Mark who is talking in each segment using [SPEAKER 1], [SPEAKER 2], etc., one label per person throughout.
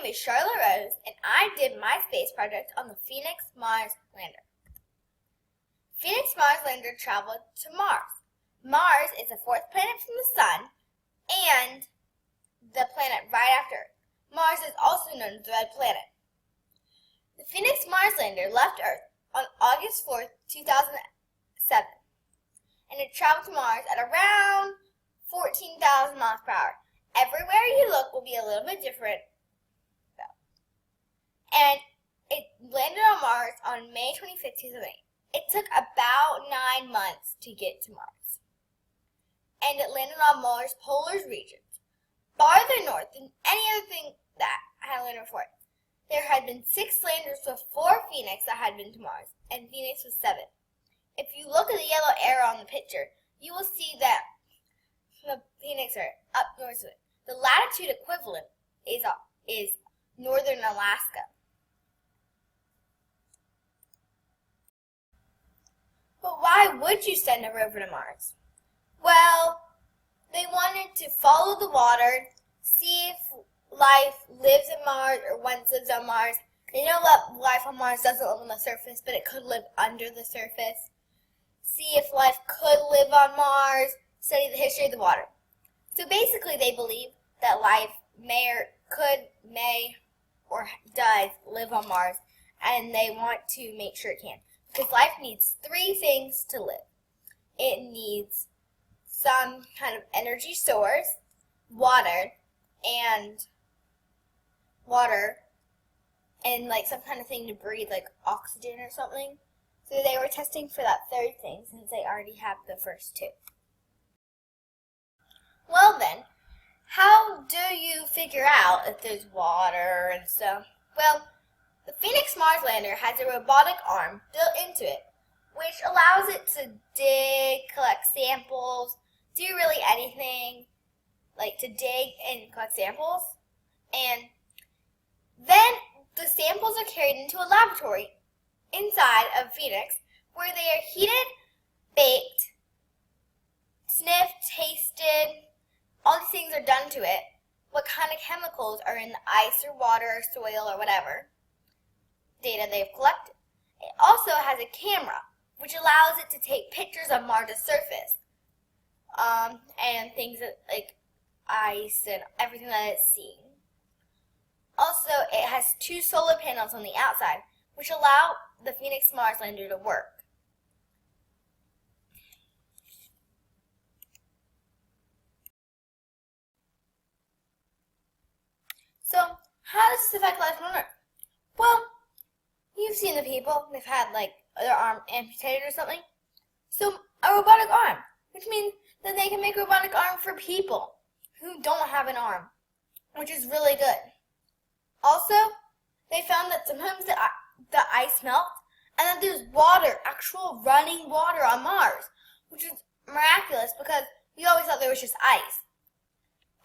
[SPEAKER 1] name is Charlotte Rose, and I did my space project on the Phoenix Mars lander. Phoenix Mars lander traveled to Mars. Mars is the fourth planet from the Sun and the planet right after Earth. Mars is also known as the Red Planet. The Phoenix Mars lander left Earth on August 4th, 2007, and it traveled to Mars at around 14,000 miles per hour. Everywhere you look will be a little bit different, though. And it landed on Mars on May 25th, 2008. It took about 9 months to get to Mars. And it landed on Mars' polar regions, farther north than any other thing that had landed before it. There had been 6 landers before Phoenix that had been to Mars, and Phoenix was 7th. If you look at the yellow arrow on the picture, you will see that the Phoenix are up north of it. The latitude equivalent is northern Alaska. But why would you send a rover to Mars? Well, they wanted to follow the water, see if life lives in Mars or once lives on Mars. They know that life on Mars doesn't live on the surface, but it could live under the surface. See if life could live on Mars, study the history of the water. So basically they believe that life may or does live on Mars, and they want to make sure it can. Because life needs 3 things to live. It needs some kind of energy source, water, and like some kind of thing to breathe, like oxygen or something. So they were testing for that 3rd thing since they already have the first 2. Well then, how do you figure out if there's water and stuff? Well, the Phoenix Mars lander has a robotic arm built into it, which allows it to dig, collect samples, do really anything, like to dig and collect samples. And then the samples are carried into a laboratory inside of Phoenix, where they are heated, baked, sniffed, tasted. All these things are done to it. What kind of chemicals are in the ice or water or soil or whatever data they've collected. It also has a camera, which allows it to take pictures of Mars' surface and things like ice and everything that it's seeing. Also, it has 2 solar panels on the outside, which allow the Phoenix Mars lander to work. So, how does this affect life on Earth? Well, you've seen the people, they've had like their arm amputated or something. So, a robotic arm, which means that they can make a robotic arm for people who don't have an arm, which is really good. Also, they found that sometimes the ice melts and that there's water, actual running water on Mars, which is miraculous because we always thought there was just ice.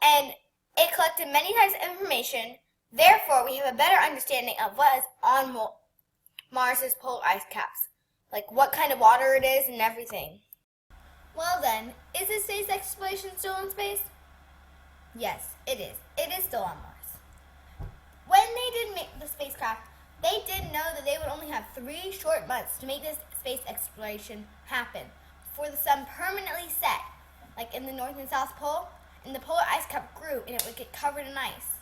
[SPEAKER 1] And it collected many types of information. Therefore, we have a better understanding of what is on Mars' polar ice caps, like what kind of water it is and everything. Well then, is this space exploration still in space? Yes, it is. It is still on Mars. When they did make the spacecraft, they did know that they would only have 3 short months to make this space exploration happen before the sun permanently set, like in the North and South Pole, and the polar ice cap grew and it would get covered in ice.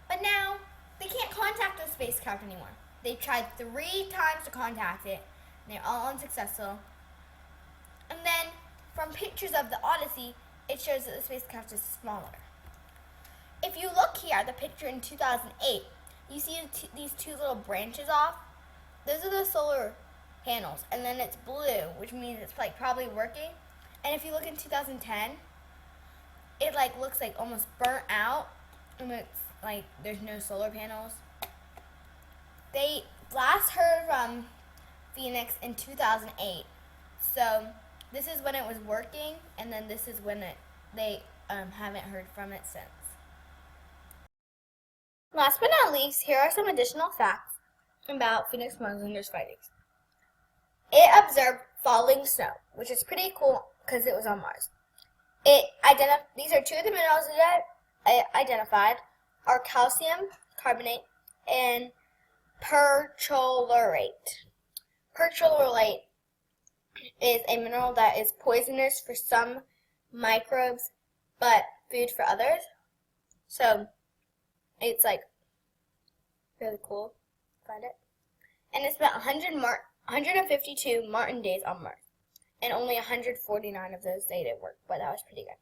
[SPEAKER 1] But now, they can't contact the spacecraft anymore. They've tried 3 times to contact it, and they're all unsuccessful. And then, from pictures of the Odyssey, it shows that the spacecraft is smaller. If you look here at the picture in 2008, you see these 2 little branches off. Those are the solar panels, and then it's blue, which means it's like probably working. And if you look in 2010, it like looks like almost burnt out, and it's like there's no solar panels. They last heard from Phoenix in 2008, so this is when it was working, and then this is when they haven't heard from it since. Last but not least, here are some additional facts about Phoenix Mars lander's findings. It observed falling snow, which is pretty cool because it was on Mars. These are 2 of the minerals it identified. are calcium carbonate and perchlorate. Perchlorate is a mineral that is poisonous for some microbes but food for others. So it's like really cool. Find it. And it spent 152 Martian days on Mars. And only 149 of those they did work, but that was pretty good.